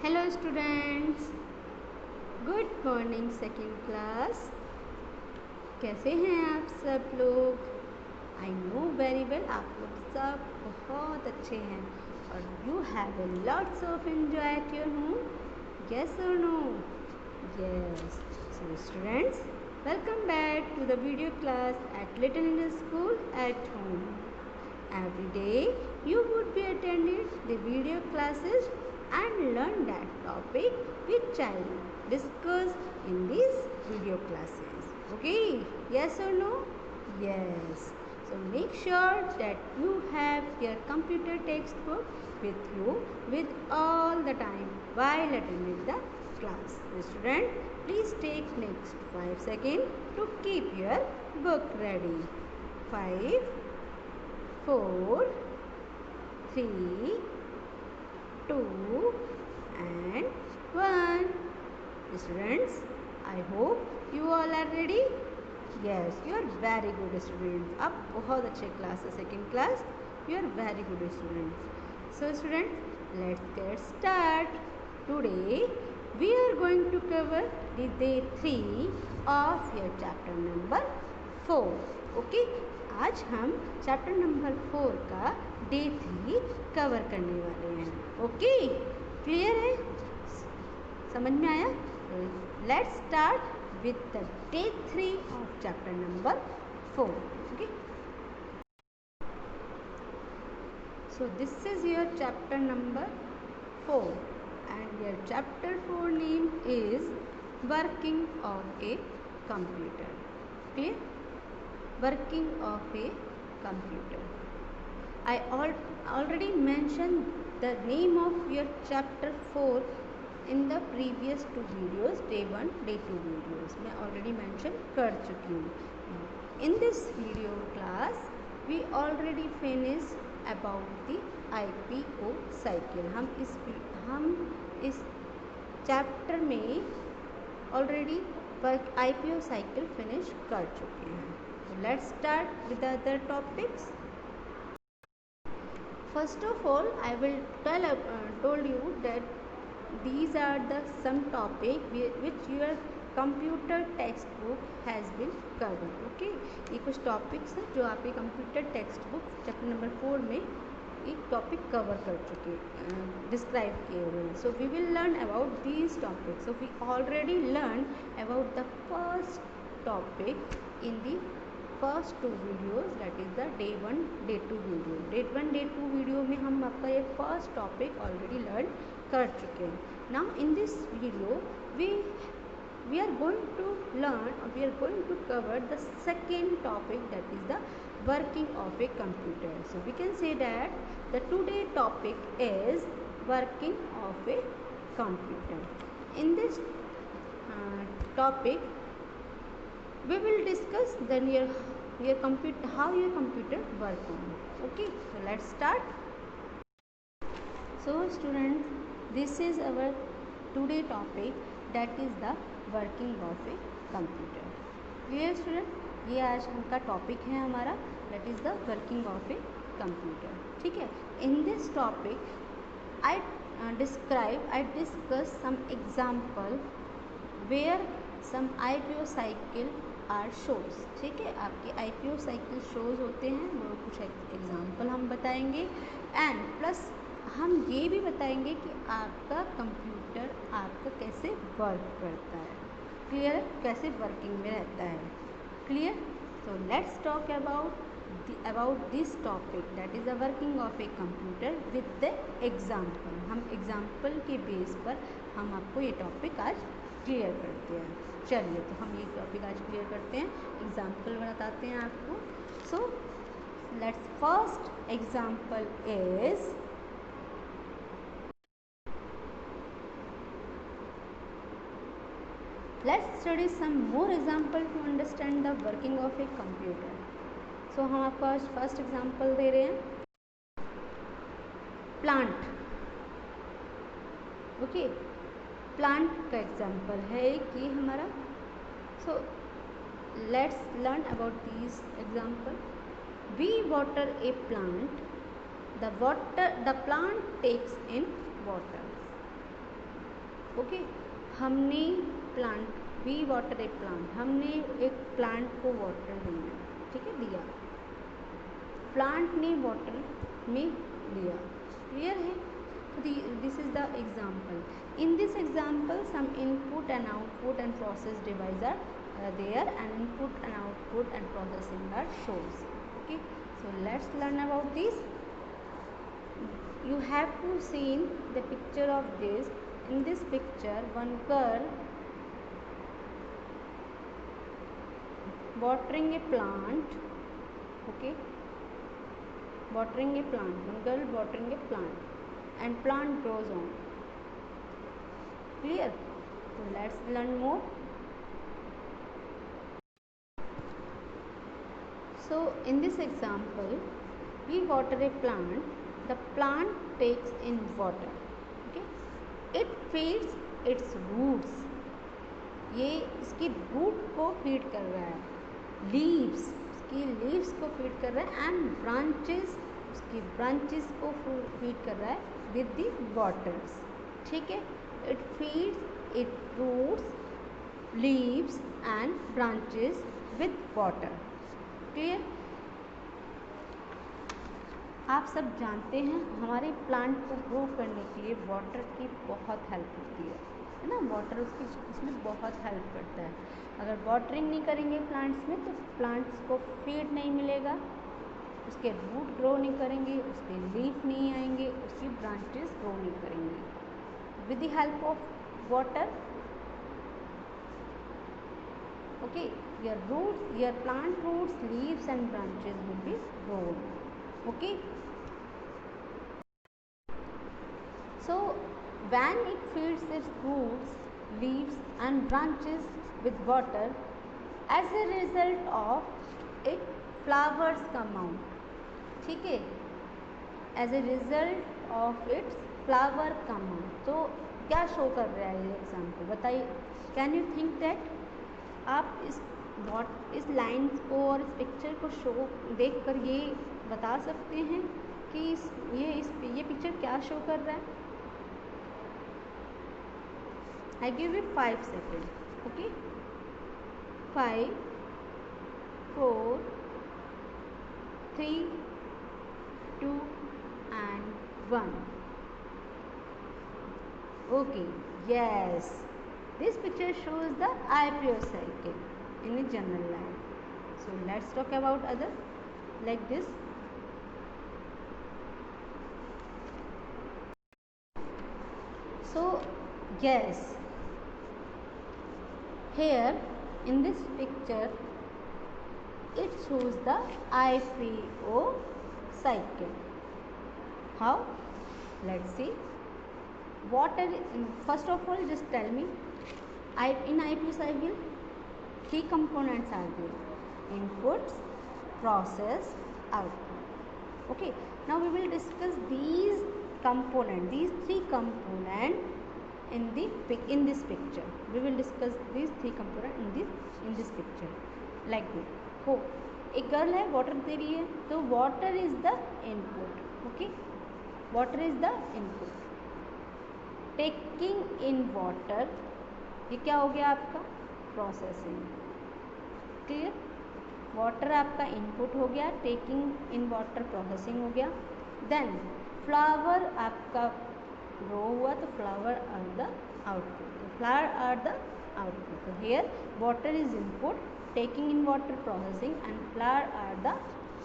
Hello students, good morning second class. कैसे हैं आप सब लोग? आई नो वेरी वेल, आप लोग सब बहुत अच्छे हैं और you have a lots of enjoy at your home, yes और no? Yes. So students, welcome back to the video class at little Indian school at home. Every day you would be attended the video classes and learn that topic which I discuss in these video classes. Okay? Yes or no? Yes. So make sure that you have your computer textbook with you with all the time while attending the class. The student, please take next 5 seconds to keep your book ready. 5, 4, 3, 2 and 1. Students, I hope you all are ready. Yes, you are very good students. आप बहुत अच्छे class है, second class. You are very good students. So students, let's get start. Today we are going to cover the day 3 of your chapter number 4. Okay? आज हम chapter number 4 का day 3 cover करने वाले हैं. ओके, क्लियर है? समझ में आया? Let's start with the day 3 of chapter number 4. Okay, so this is your chapter number 4 and your chapter 4 name is working of a computer. Clear? Working of a computer. I already mentioned the name of your chapter 4 in the previous 2 videos, day 1, day 2 videos. मैं already mention कर चुकी हूँ. In this video class, we already finished about the IPO cycle. हम इस chapter में already IPO cycle finish कर चुके हैं. Let's start with the other topics. First of all, I will told you that these are the some topic which your computer textbook has been covered. Okay, ये कुछ topics हैं जो आपके computer textbook chapter number 4 में एक topic cover कर चुके, describe किए हुए हैं. So we will learn about these topic. So we already learn about the first topic in the first 2 videos, that is the day 1, day 2 video. Day 1, day 2 video में हम आपका ये first topic already learn कर चुके हैं. Now in this video we are going to learn, or we are going to cover the second topic, that is the working of a computer. So we can say that the today topic is working of a computer. In this topic we will discuss then your computer, how your computer work on. Okay, so let's start. So students, this is our today topic, that is the working of a computer. Clear student? ये आज का topic है हमारा, that is the working of a computer. ठीक है. In this topic I discuss some example where some IPO cycle are shows. ठीक है, आपके IPO साइकिल शोज होते हैं, वो कुछ एग्जाम्पल हम बताएंगे. एंड प्लस हम ये भी बताएंगे कि आपका कंप्यूटर आपका कैसे वर्क करता है. क्लियर है? कैसे वर्किंग में रहता है. Clear? So let's talk about this topic, that is the working of a computer with the example. हम एग्जाम्पल के बेस पर हम आपको ये टॉपिक आज क्लियर करते हैं. चलिए, तो हम ये टॉपिक आज क्लियर करते हैं, एग्जाम्पल बताते हैं आपको. So let's first example is, let's study some more example to understand the working of a computer. So हम आपको आज फर्स्ट एग्जाम्पल दे रहे हैं प्लांट. ओके, प्लांट का एग्जाम्पल है कि हमारा. So let's learn about this example. We water a plant, the plant takes in water. Okay, हमने plant we water a plant, हमने एक प्लांट को वाटर दिया, ठीक है, दिया, प्लांट ने वाटर में दिया, क्लियर है। This is the example. In this example, some input and output and process device are there, and input and output and processing are shows. Okay, so let's learn about this. You have to see the picture of this. In this picture, one girl watering a plant. Okay, watering a plant. One girl watering a plant, and plant grows on. Clear? So let's learn more. So in this example, we water a plant. The plant takes in water. Okay, it feeds its roots. ये इसकी root को feed कर रहा है, leaves, उसकी leaves को feed कर रहा है, एंड ब्रांचेस, उसकी ब्रांचेस को फीड कर रहा है विद द वाटर्स, ठीक है। It feeds it roots, leaves and branches with water, clear. आप सब जानते हैं हमारे प्लांट को ग्रो करने के लिए वाटर की बहुत हेल्प होती है ना, वाटर उसकी इसमें बहुत हेल्प करता है। अगर वाटरिंग नहीं करेंगे प्लांट्स में तो प्लांट्स को फीड नहीं मिलेगा, उसके रूट ग्रो नहीं करेंगे, उसके लीफ नहीं आएंगे, उसकी ब्रांचेस ग्रो नहीं करेंगी। With the help of water, okay, your roots, your plant roots, leaves and branches will be grown, okay. So when it feeds its roots, leaves and branches with water, as a result of it flowers come out, ठीक है, as a result of its flower come out। तो क्या show कर रहा है ये example, बताइए, can you think that, आप इस लाइन्स को और इस पिक्चर को शो देख कर ये बता सकते हैं कि ये पिक्चर क्या शो कर रहा है। I give you 5 second, okay, 5 4 3 2 and 1, okay, yes, this picture shows the IPO cycle in a general line. So let's talk about other like this. So yes, here in this picture it shows the IPO cycle. How? Let's see. Water, first of all, just tell me, in IPO cycle 3 components are there: inputs, process, output. Okay, now we will discuss these components, these 3 components in this picture. We will discuss these 3 components in this picture like this. हो, एक girl है, water दे रही है, तो water is the input, okay, water is the input. Taking in water, ये क्या हो गया आपका, प्रोसेसिंग, क्लियर। वाटर आपका इनपुट हो गया, टेकिंग इन वाटर प्रोसेसिंग हो गया। देन फ्लावर आपका ग्रो हुआ, तो फ्लावर आर द आउटपुट, तो फ्लावर आर द आउटपुट। तो here water is input, taking in water processing, and flower are the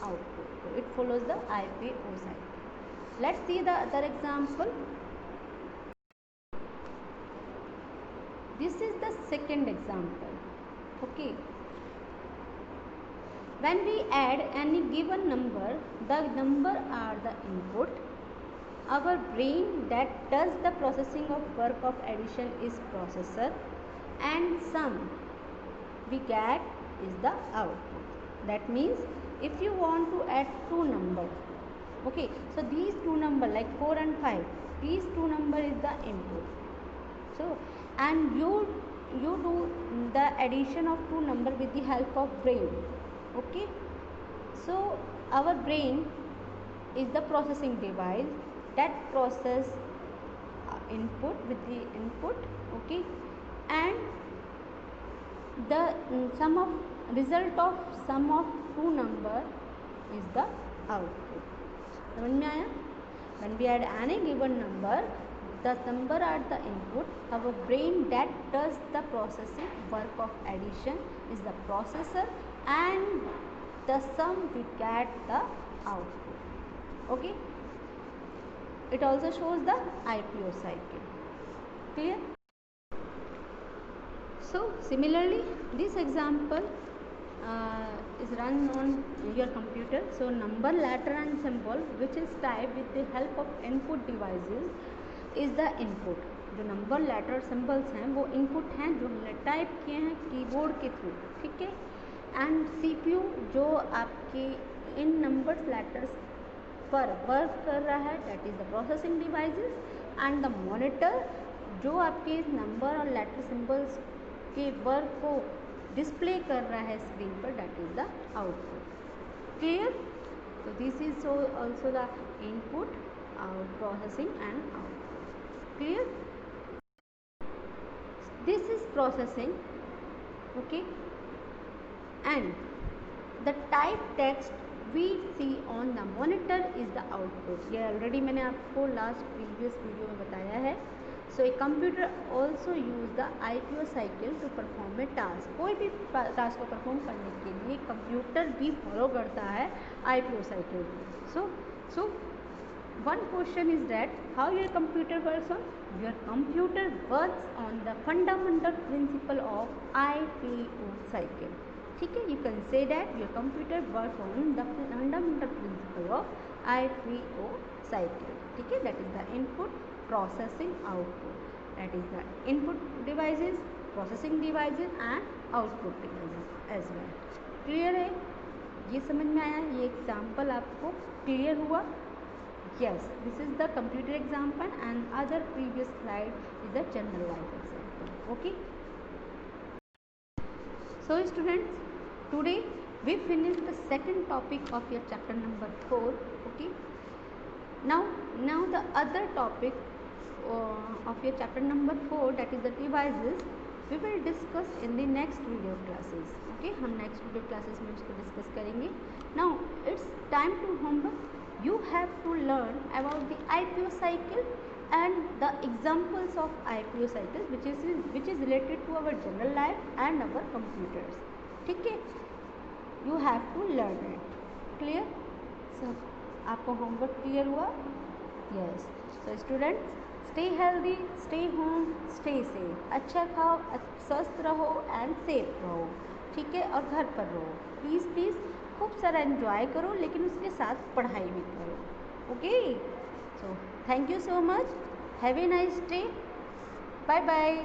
output. So it follows the IPO cycle. Let's see the other example. This is the second example, okay. When we add any given number, the number are the input. Our brain that does the processing of work of addition is processor, and sum we get is the output. That means if you want to add 2 numbers, okay, so these 2 number like 4 and 5, these 2 number is the input. So and you do the addition of 2 number with the help of brain, okay. So our brain is the processing device that process input, okay, and the result of sum of two number is the output. समझ में आया? When we add any given number, the number are the input. Our brain that does the processing work of addition is the processor, and the sum we get the output. Okay. It also shows the IPO cycle. Clear? So similarly, this example is run on your computer. So number, letter and symbol which is typed with the help of input devices is the input. जो number, letter, symbols हैं वो input हैं जो हमने type किए हैं keyboard के through, ठीक है. एंड सीपीयू जो आपके इन नंबर्स, लेटर्स पर वर्क कर रहा है, that is the processing devices. And the monitor जो आपके नंबर और लेटर सिंबल्स के वर्क को डिस्प्ले कर रहा है स्क्रीन पर, that is the output. Clear? तो this is also the input, processing and output. Clear? This is processing, okay, and the type text we see on the monitor is the output. ये already मैंने आपको last previous video में बताया है. So a computer also use the IPO cycle to perform a task. कोई भी task को perform करने के लिए कंप्यूटर भी फॉलो करता है IPO cycle. So one question is that how your computer works on? Your computer works on the fundamental principle of IPO cycle. ठीक है, you can say that your computer works on the fundamental principle of IPO cycle. ठीक है, that is the input, processing, output. That is the input devices, processing devices and output devices as well. Clear है? ये समझ में आया? ये example आपको clear हुआ? Yes, this is the computer example and other previous slide is the general life example. Okay. So students, today we finished the second topic of your chapter number 4. Okay. Now the other topic of your chapter number 4, that is the devices, we will discuss in the next video classes. Okay, हम next video classes में इसको discuss करेंगे. Now it's time to homework. You have to learn about the IPO cycle and the examples of IPO cycles which is related to our general life and our computers. ठीक है, you have to learn it. Clear? So आपको homework clear हुआ? Yes. So students, stay healthy, stay home, stay safe. अच्छा खाओ, स्वस्थ रहो and safe रहो. ठीक है, और घर पर रहो. प्लीज़ खूब सारा एंजॉय करो, लेकिन उसके साथ पढ़ाई भी करो. Okay. So thank you so much. Have a nice day. Bye bye.